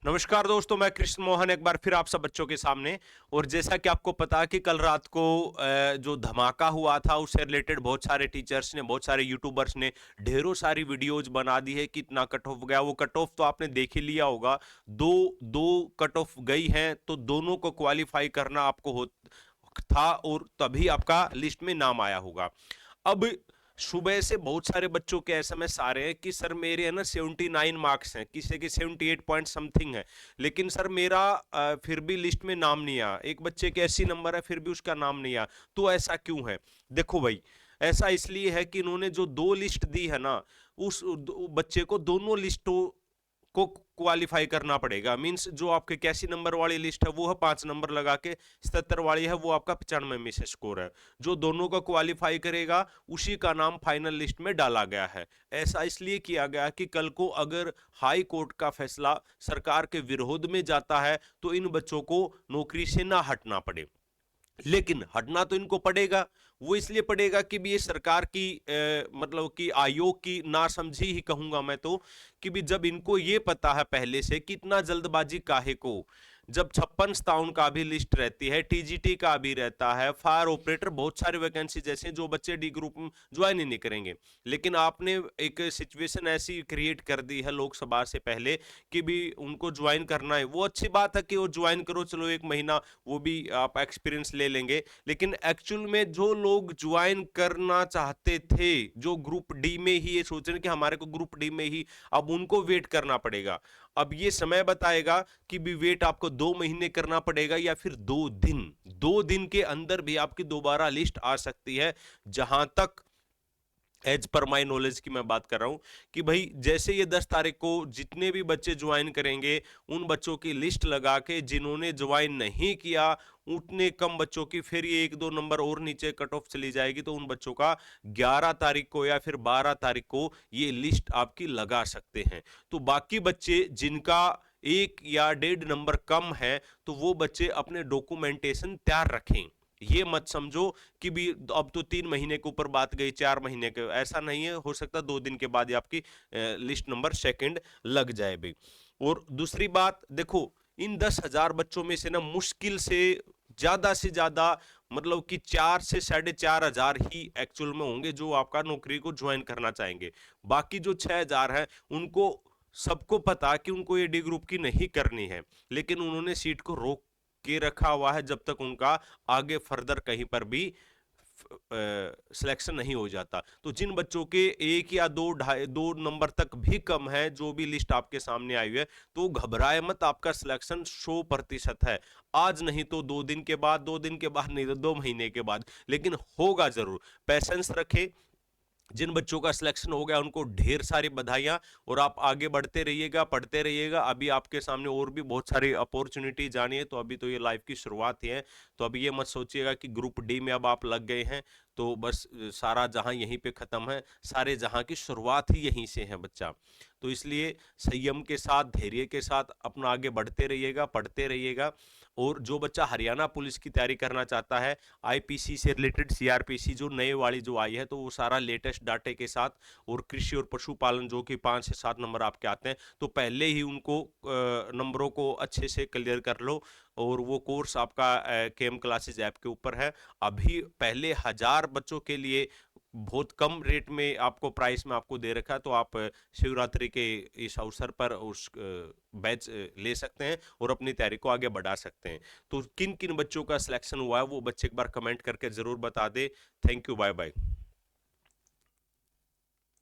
नमस्कार दोस्तों, मैं कृष्ण मोहन एक बार फिर आप सब बच्चों के सामने। और जैसा कि आपको पता है कि कल रात को जो धमाका हुआ था उससे रिलेटेड बहुत सारे टीचर्स ने, बहुत सारे यूट्यूबर्स ने ढेरों सारी वीडियोज बना दी है कि इतना कट ऑफ गया। वो कट ऑफ तो आपने देख ही लिया होगा। दो दो कट ऑफ गई हैं तो दोनों को क्वालिफाई करना आपको हो था और तभी आपका लिस्ट में नाम आया होगा। अब सुबह से बहुत सारे बच्चों के एसएमएस आ रहे हैं कि सर मेरे है ना 79 मार्क्स हैं, किसी के 78 पॉइंट समथिंग है, लेकिन सर मेरा फिर भी लिस्ट में नाम नहीं आया। एक बच्चे के 80 नंबर है फिर भी उसका नाम नहीं आया। तो ऐसा क्यों है? देखो भाई, ऐसा इसलिए है कि इन्होंने जो दो लिस्ट दी है ना, उस बच्चे को दोनों लिस्टों को क्वालिफाई करना पड़ेगा। मींस जो आपके 81 नंबर वाली लिस्ट है वो है 5 नंबर लगा के, 77 वाली है वो आपका 95 में से स्कोर है। जो दोनों को क्वालिफाई करेगा उसी का नाम फाइनल लिस्ट में डाला गया है। ऐसा इसलिए किया गया कि कल को अगर हाई कोर्ट का फैसला सरकार के विरोध में जाता है तो इन बच्चों को नौकरी से ना हटना पड़े। लेकिन हटना तो इनको पड़ेगा। वो इसलिए पड़ेगा कि भी ये सरकार की मतलब कि आयोग की नासमझी ही कहूंगा मैं तो, कि भी जब इनको ये पता है पहले से कि इतना जल्दबाजी काहे को। जब 56-57 का भी लिस्ट रहती है, टीजीटी का भी रहता है, फायर ऑपरेटर, बहुत सारी वैकेंसी जैसे जो बच्चे डी ग्रुप में ज्वाइन ही नहीं करेंगे। लेकिन आपने एक सिचुएशन ऐसी क्रिएट कर दी है लोकसभा से पहले कि भी उनको ज्वाइन करना है। वो अच्छी बात है कि वो ज्वाइन करो, चलो एक महीना वो भी आप एक्सपीरियंस ले लेंगे। लेकिन एक्चुअल में जो लोग ज्वाइन करना चाहते थे, जो ग्रुप डी में ही ये सोच रहे कि हमारे को ग्रुप डी में ही, अब उनको वेट करना पड़ेगा। अब ये समय बताएगा कि भी वेट आपको 2 महीने करना पड़ेगा या फिर 2 दिन। 2 दिन के अंदर भी आपकी दोबारा लिस्ट आ सकती है। जहां तक एज पर माई नॉलेज की मैं बात कर रहा हूं कि भाई जैसे ये 10 तारीख को जितने भी बच्चे ज्वाइन करेंगे उन बच्चों की लिस्ट लगा के जिन्होंने ज्वाइन नहीं किया उतने कम बच्चों की फिर ये 1-2 नंबर और नीचे कट ऑफ चली जाएगी, तो उन बच्चों का 11 तारीख को या फिर 12 तारीख को ये लिस्ट आपकी लगा सकते हैं। तो बाकी बच्चे जिनका 1 या 1.5 नंबर कम है तो वो बच्चे अपने डॉक्यूमेंटेशन तैयार रखें। ये मत समझो कि भी अब तो 3 महीने के ऊपर बात गई, 4 महीने के, ऐसा नहीं है। हो सकता है 2 दिन के बाद ही आपकी लिस्ट नंबर सेकंड लग जाए भाई। और दूसरी बात देखो, इन 10,000 बच्चों में से ना मुश्किल से ज्यादा मतलब कि 4 से 4,500 ही एक्चुअल में होंगे जो आपका नौकरी को ज्वाइन करना चाहेंगे। बाकी जो 6,000 है उनको सबको पता कि उनको ये डी ग्रुप की नहीं करनी है, लेकिन उन्होंने सीट को रोक के रखा हुआ है जब तक उनका आगे फर्दर कहीं पर भी सिलेक्शन नहीं हो जाता। तो जिन बच्चों के 1 या 2 नंबर तक भी कम है, जो भी लिस्ट आपके सामने आई हुई है, तो घबराए मत, आपका सिलेक्शन 100% है। आज नहीं तो 2 दिन के बाद, 2 दिन के बाद नहीं तो 2 महीने के बाद, लेकिन होगा जरूर। पैसेंस रखे। जिन बच्चों का सिलेक्शन हो गया उनको ढेर सारी बधाइयां, और आप आगे बढ़ते रहिएगा, पढ़ते रहिएगा। अभी आपके सामने और भी बहुत सारी अपॉर्चुनिटी जानी है, तो अभी तो ये लाइफ की शुरुआत ही है। तो अभी ये मत सोचिएगा कि ग्रुप डी में अब आप लग गए हैं तो बस सारा जहां यहीं पे खत्म है। सारे जहां की शुरुआत ही यहीं से है बच्चा। तो इसलिए संयम के साथ, धैर्य के साथ अपना आगे बढ़ते रहिएगा, पढ़ते रहिएगा। और जो बच्चा हरियाणा पुलिस की तैयारी करना चाहता है, आईपीसी से रिलेटेड, सीआरपीसी जो नए वाली जो आई है, तो वो सारा लेटेस्ट डाटे के साथ, और कृषि और पशुपालन जो कि 5 से 7 नंबर आपके आते हैं, तो पहले ही उनको नंबरों को अच्छे से क्लियर कर लो। और वो कोर्स आपका केम क्लासेस ऐप के ऊपर है। अभी पहले 1,000 बच्चों के लिए बहुत कम रेट में आपको प्राइस में आपको दे रखा है, तो आप शिवरात्रि के इस अवसर पर उस बैच ले सकते हैं और अपनी तैयारी को आगे बढ़ा सकते हैं। तो किन किन बच्चों का सिलेक्शन हुआ है वो बच्चे एक बार कमेंट करके जरूर बता दे। Thank you, bye bye.